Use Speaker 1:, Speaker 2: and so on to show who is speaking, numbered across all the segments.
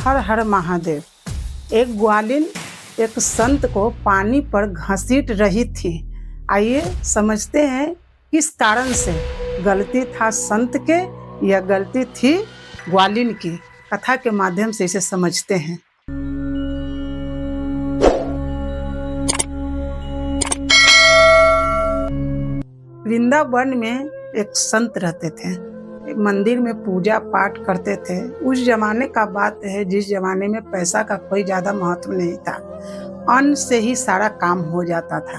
Speaker 1: हर हर महादेव। एक ग्वालिन एक संत को पानी पर घसीट रही थी। आइए समझते हैं किस कारण से। गलती था संत के या गलती थी ग्वालिन की। कथा के माध्यम से इसे समझते हैं। वृंदावन में एक संत रहते थे। एक मंदिर में पूजा पाठ करते थे। उस जमाने का बात है जिस जमाने में पैसा का कोई ज्यादा महत्व नहीं था। अन्न से ही सारा काम हो जाता था।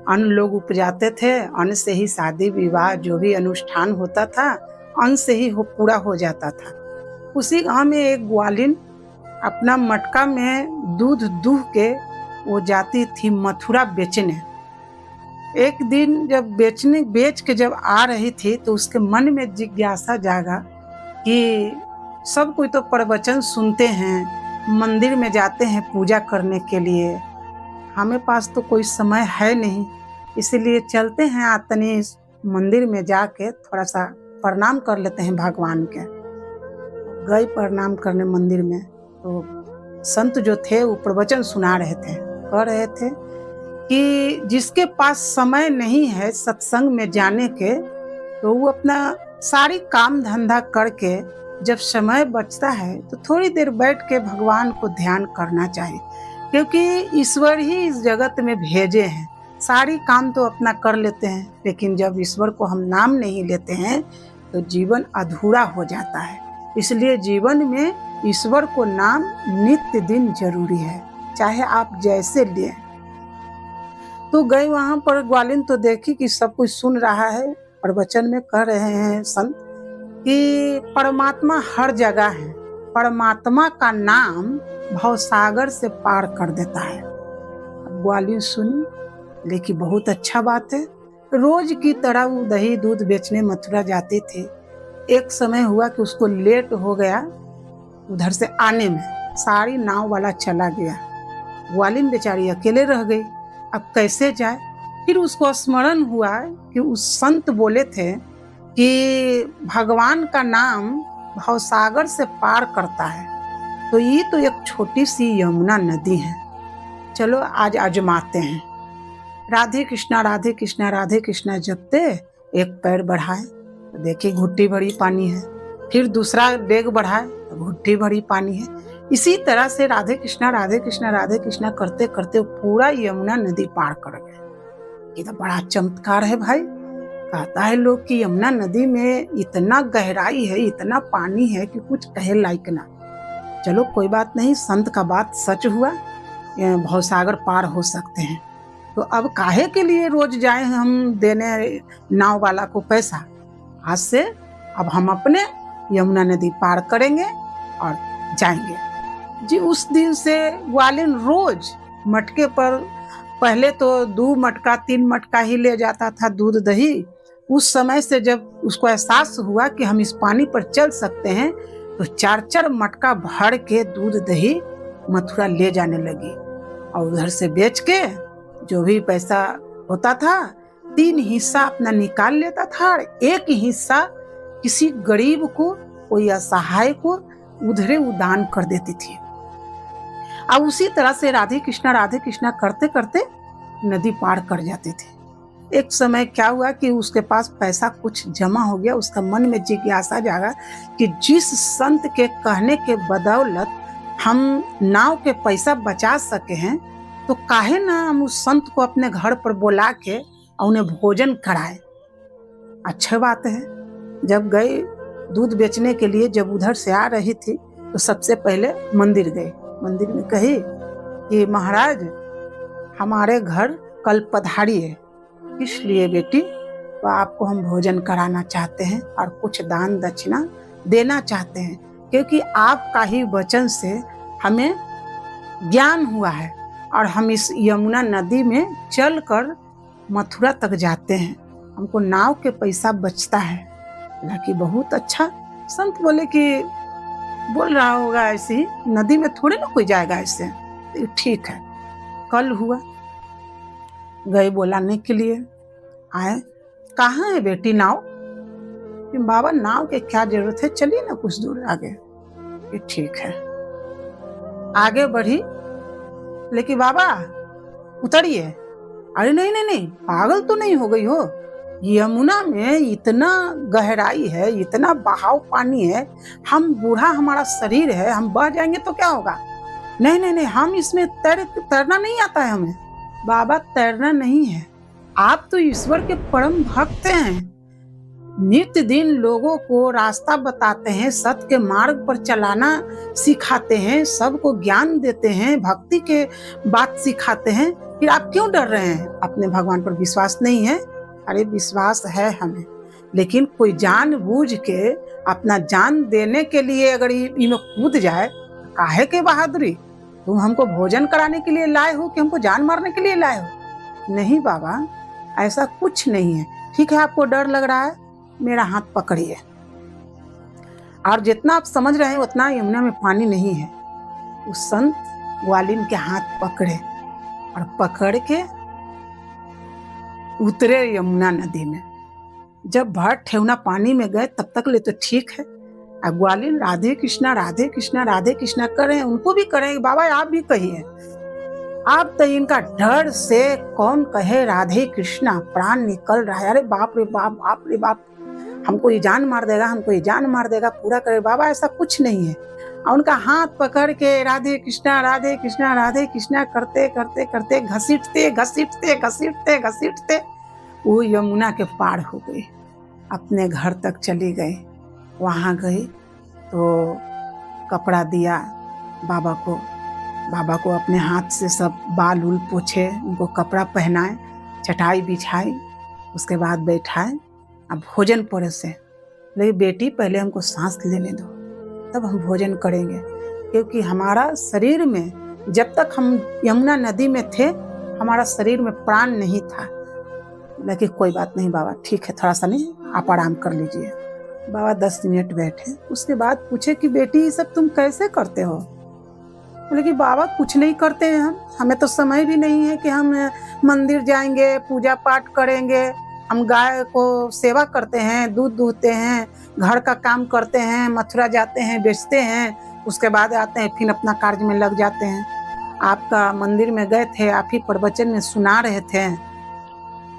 Speaker 1: अन्न लोग उपजाते थे, अन्न से ही शादी विवाह जो भी अनुष्ठान होता था अन्न से ही पूरा हो जाता था। उसी गांव में एक ग्वालिन अपना मटका में दूध दूह के वो जाती थी मथुरा बेचने। एक दिन जब बेच के जब आ रही थी तो उसके मन में जिज्ञासा जागा कि सब कोई तो प्रवचन सुनते हैं, मंदिर में जाते हैं पूजा करने के लिए, हमें पास तो कोई समय है नहीं, इसलिए चलते हैं आतनी मंदिर में जाके थोड़ा सा प्रणाम कर लेते हैं भगवान के। गए प्रणाम करने मंदिर में तो संत जो थे वो प्रवचन सुना रहे थे, कह रहे थे कि जिसके पास समय नहीं है सत्संग में जाने के तो वो अपना सारी काम धंधा करके जब समय बचता है तो थोड़ी देर बैठ के भगवान को ध्यान करना चाहिए, क्योंकि ईश्वर ही इस जगत में भेजे हैं। सारी काम तो अपना कर लेते हैं लेकिन जब ईश्वर को हम नाम नहीं लेते हैं तो जीवन अधूरा हो जाता है। इसलिए जीवन में ईश्वर को नाम नित्य दिन जरूरी है, चाहे आप जैसे लिए। तो गए वहां पर ग्वालिन तो देखी कि सब कुछ सुन रहा है। प्रवचन में कह रहे हैं संत कि परमात्मा हर जगह है, परमात्मा का नाम भवसागर से पार कर देता है। ग्वालिन सुनी, लेकिन बहुत अच्छा बात है। रोज की तरह वो दही दूध बेचने मथुरा जाती थी। एक समय हुआ कि उसको लेट हो गया उधर से आने में, सारी नाव वाला चला गया, ग्वालिन बेचारी अकेले रह गई। अब कैसे जाए? फिर उसको स्मरण हुआ कि उस संत बोले थे कि भगवान का नाम भवसागर से पार करता है। तो ये तो एक छोटी सी यमुना नदी है, चलो आज आजमाते हैं। राधे कृष्णा राधे कृष्णा राधे कृष्णा जपते एक पैर बढ़ाए तो देखिए घुट्टी भरी पानी है, फिर दूसरा डेग बढ़ाए तो घुट्टी भरी पानी है। इसी तरह से राधे कृष्णा राधे कृष्णा राधे कृष्णा करते करते पूरा यमुना नदी पार कर गए। ये तो बड़ा चमत्कार है भाई। कहता है लोग कि यमुना नदी में इतना गहराई है, इतना पानी है कि कुछ कहे लायक ना। चलो कोई बात नहीं, संत का बात सच हुआ, भवसागर पार हो सकते हैं। तो अब काहे के लिए रोज जाए हम देने नाव वाला को पैसा। आज से अब हम अपने यमुना नदी पार करेंगे और जाएंगे जी। उस दिन से ग्वालिन रोज मटके पर, पहले तो 2 मटका 3 मटका ही ले जाता था दूध दही। उस समय से जब उसको एहसास हुआ कि हम इस पानी पर चल सकते हैं तो 4-4 मटका भर के दूध दही मथुरा ले जाने लगी और उधर से बेच के जो भी पैसा होता था 3 हिस्सा अपना निकाल लेता था और 1 हिस्सा किसी गरीब को, कोई असहाय को उधरे दान कर देती थी। और उसी तरह से राधे कृष्णा करते करते नदी पार कर जाती थी। एक समय क्या हुआ कि उसके पास पैसा कुछ जमा हो गया। उसका मन में जिज्ञासा जागा कि जिस संत के कहने के बदौलत हम नाव के पैसा बचा सके हैं तो काहे ना हम उस संत को अपने घर पर बुला के और उन्हें भोजन कराए। अच्छा बात है। जब गए दूध बेचने के लिए, जब उधर से आ रही थी तो सबसे पहले मंदिर गए। मंदिर में कही कि महाराज हमारे घर कल पधारी है, इसलिए बेटी तो आपको हम भोजन कराना चाहते हैं और कुछ दान दक्षिणा देना चाहते हैं, क्योंकि आपका ही वचन से हमें ज्ञान हुआ है और हम इस यमुना नदी में चलकर मथुरा तक जाते हैं, हमको नाव के पैसा बचता है। कि बहुत अच्छा। संत बोले कि बोल रहा होगा ऐसे ही, नदी में थोड़े ना कोई जाएगा ऐसे। ठीक है। कल हुआ, गए बुलाने के लिए, आए, कहाँ है बेटी नाव? बाबा नाव के क्या जरूरत है, चलिए ना कुछ दूर आगे। ठीक है। आगे बढ़ी, लेकिन बाबा उतरिए। अरे नहीं नहीं नहीं, पागल तो नहीं हो गई हो? यमुना में इतना गहराई है, इतना बहाव पानी है, हम बूढ़ा हमारा शरीर है, हम बह जाएंगे तो क्या होगा? नहीं नहीं नहीं, हम इसमें तैरना नहीं आता है हमें। बाबा तैरना नहीं है, आप तो ईश्वर के परम भक्त हैं। नित्य दिन लोगों को रास्ता बताते हैं, सत्य के मार्ग पर चलाना सिखाते हैं, सबको ज्ञान देते हैं, भक्ति के बात सिखाते हैं। फिर आप क्यों डर रहे हैं? अपने भगवान पर विश्वास नहीं है? अरे विश्वास है हमें, लेकिन कोई जानबूझ के अपना जान देने के लिए अगर इनमें कूद जाए, काहे के बहादुरी? तुम हमको भोजन कराने के लिए लाए हो कि हमको जान मारने के लिए लाए हो? नहीं बाबा, ऐसा कुछ नहीं है। ठीक है, आपको डर लग रहा है, मेरा हाथ पकड़िए। और जितना आप समझ रहे हैं उतना यमुना में पानी नहीं है। उस संत ग्वालिन के हाथ पकड़े और पकड़ के उतरे यमुना नदी में। जब भर ठेवना पानी में गए तब तक ले तो ठीक है। अब ग्वालिन राधे कृष्णा राधे कृष्णा राधे कृष्णा कर रहे हैं, उनको भी करें। बाबा आप भी कहिए। आप तो इनका डर से कौन कहे राधे कृष्णा, प्राण निकल रहा है। अरे बाप रे बाप, बाप रे बाप, हमको ये जान मार देगा, हमको ये जान मार देगा, पूरा करे। बाबा ऐसा कुछ नहीं है। और उनका हाथ पकड़ के राधे कृष्णा राधे कृष्णा राधे कृष्णा करते करते करते घसीटते घसीटते घसीटते घसीटते वो यमुना के पार हो गई, अपने घर तक चली गई। वहाँ गई तो कपड़ा दिया बाबा को अपने हाथ से सब बाल उल पोछे, उनको कपड़ा पहनाए, चटाई बिछाई, उसके बाद बैठाए। अब भोजन परोसे। लेकिन बेटी पहले हमको सांस लेने दो, तब हम भोजन करेंगे, क्योंकि हमारा शरीर में जब तक हम यमुना नदी में थे हमारा शरीर में प्राण नहीं था। लेकिन कोई बात नहीं बाबा, ठीक है, थोड़ा सा नहीं, आप आराम कर लीजिए। बाबा 10 मिनट बैठे, उसके बाद पूछे कि बेटी ये सब तुम कैसे करते हो? बोले कि बाबा कुछ नहीं करते हैं हमें तो समय भी नहीं है कि हम मंदिर जाएंगे, पूजा पाठ करेंगे। हम गाय को सेवा करते हैं, दूध दूहते हैं, घर का काम करते हैं, मथुरा जाते हैं, बेचते हैं, उसके बाद आते हैं, फिर अपना कार्य में लग जाते हैं। आपका मंदिर में गए थे, आप ही प्रवचन में सुना रहे थे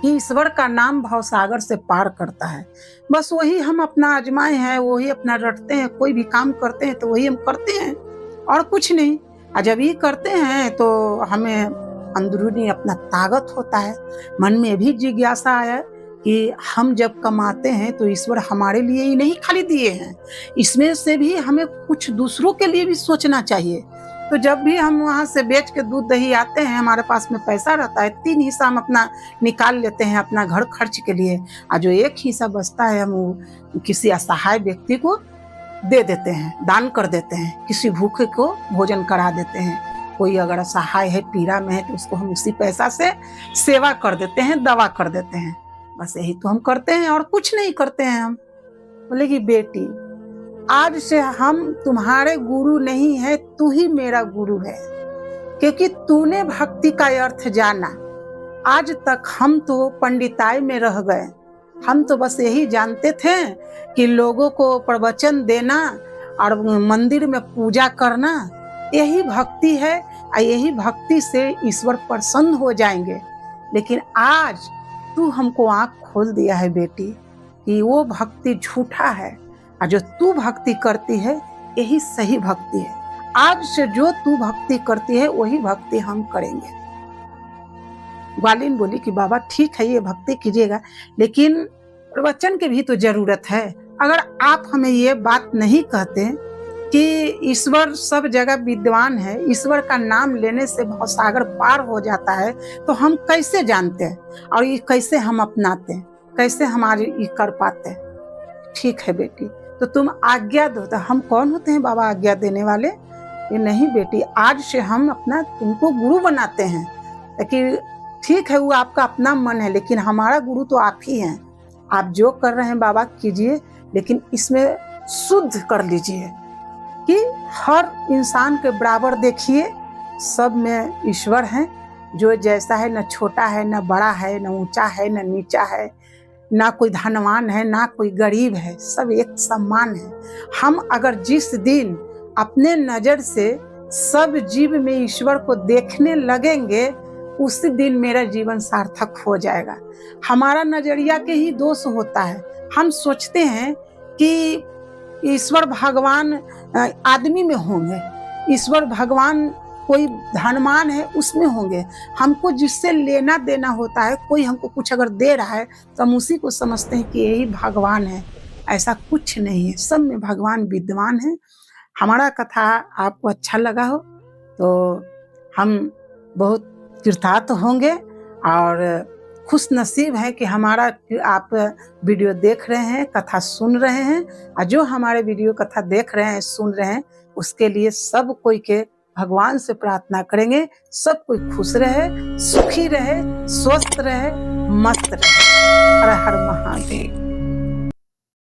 Speaker 1: कि ईश्वर का नाम भवसागर से पार करता है। बस वही हम अपना आजमाए हैं, वही अपना रटते हैं। कोई भी काम करते हैं तो वही हम करते हैं और कुछ नहीं। और जब ये करते हैं तो हमें अंदरूनी अपना ताकत होता है। मन में भी जिज्ञासा आया कि हम जब कमाते हैं तो ईश्वर हमारे लिए ही नहीं खाली दिए हैं, इसमें से भी हमें कुछ दूसरों के लिए भी सोचना चाहिए। तो जब भी हम वहाँ से बेच के दूध दही आते हैं, हमारे पास में पैसा रहता है, 3 हिस्सा हम अपना निकाल लेते हैं अपना घर खर्च के लिए, और जो 1 हिस्सा बचता है हम वो किसी असहाय व्यक्ति को दे देते हैं, दान कर देते हैं, किसी भूखे को भोजन करा देते हैं। कोई अगर असहाय है, पीड़ा में है, तो उसको हम उसी पैसा से सेवा कर देते हैं, दवा कर देते हैं। बस यही तो हम करते हैं और कुछ नहीं करते हैं हम। बोले कि बेटी आज से हम तुम्हारे गुरु नहीं है, तू ही मेरा गुरु है, क्योंकि तूने भक्ति का अर्थ जाना। आज तक हम तो पंडिताई में रह गए, हम तो बस यही जानते थे कि लोगों को प्रवचन देना और मंदिर में पूजा करना यही भक्ति है, और यही भक्ति से ईश्वर प्रसन्न हो जाएंगे। लेकिन आज तू हमको आँख खोल दिया है बेटी कि वो भक्ति झूठा है, और जो तू भक्ति करती है यही सही भक्ति है। आज से जो तू भक्ति करती है वही भक्ति हम करेंगे। ग्वालिन बोली कि बाबा ठीक है, ये भक्ति कीजिएगा, लेकिन प्रवचन की भी तो जरूरत है। अगर आप हमें ये बात नहीं कहते कि ईश्वर सब जगह विद्वान है, ईश्वर का नाम लेने से भवसागर पार हो जाता है, तो हम कैसे जानते हैं और ये कैसे हम अपनाते हैं, कैसे हमारे ये कर पाते हैं? ठीक है बेटी, तो तुम आज्ञा दो। तो हम कौन होते हैं बाबा आज्ञा देने वाले? ये नहीं बेटी, आज से हम अपना तुमको गुरु बनाते हैं। लेकिन ठीक है, वो आपका अपना मन है, लेकिन हमारा गुरु तो आप ही हैं। आप जो कर रहे हैं बाबा कीजिए, लेकिन इसमें शुद्ध कर लीजिए कि हर इंसान के बराबर देखिए, सब में ईश्वर हैं। जो जैसा है, न छोटा है, न बड़ा है, न ऊंचा है, न नीचा है, ना कोई धनवान है, ना कोई गरीब है, सब एक समान है। हम अगर जिस दिन अपने नज़र से सब जीव में ईश्वर को देखने लगेंगे, उसी दिन मेरा जीवन सार्थक हो जाएगा। हमारा नजरिया के ही दोष होता है। हम सोचते हैं कि ईश्वर भगवान आदमी में होंगे, ईश्वर भगवान कोई धनवान है उसमें होंगे। हमको जिससे लेना देना होता है, कोई हमको कुछ अगर दे रहा है तो हम उसी को समझते हैं कि यही भगवान है। ऐसा कुछ नहीं है, सब में भगवान विद्यमान है। हमारा कथा आपको अच्छा लगा हो तो हम बहुत कृतार्थ होंगे और खुश नसीब है कि हमारा आप वीडियो देख रहे हैं, कथा सुन रहे हैं। और जो हमारे वीडियो कथा देख रहे हैं, सुन रहे हैं, उसके लिए सब कोई के भगवान से प्रार्थना करेंगे, सब कोई खुश रहे, सुखी रहे, स्वस्थ रहे, मस्त रहे। हर हर महादेव।